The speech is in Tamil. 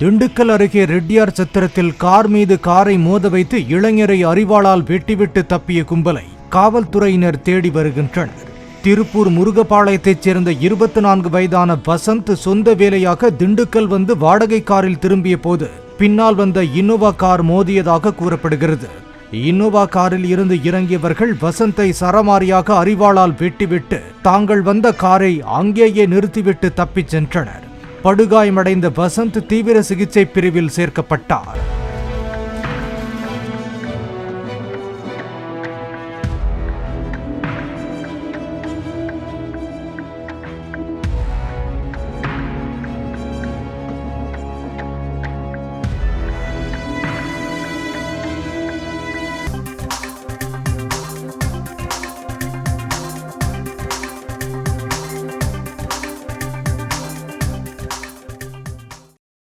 திண்டுக்கல் அருகே ரெட்டியார் சத்திரத்தில் கார் மீது காரை மோத வைத்து இளைஞரை அரிவாளால் வெட்டிவிட்டு தப்பிய கும்பலை காவல்துறையினர் தேடி வருகின்றனர். திருப்பூர் முருகப்பாளையத்தைச் சேர்ந்த 24 வயதான வசந்த் சொந்த வேலையாக திண்டுக்கல் வந்து வாடகை காரில் திரும்பிய போது பின்னால் வந்த இன்னோவா கார் மோதியதாக கூறப்படுகிறது. இன்னோவா காரில் இருந்து இறங்கியவர்கள் வசந்தை சரமாரியாக அரிவாளால் வெட்டிவிட்டு தாங்கள் வந்த காரை அங்கேயே நிறுத்திவிட்டு தப்பிச் சென்றனர். படுகாயமடைந்த வசந்த் தீவிர சிகிச்சை பிரிவில் சேர்க்கப்பட்டார்.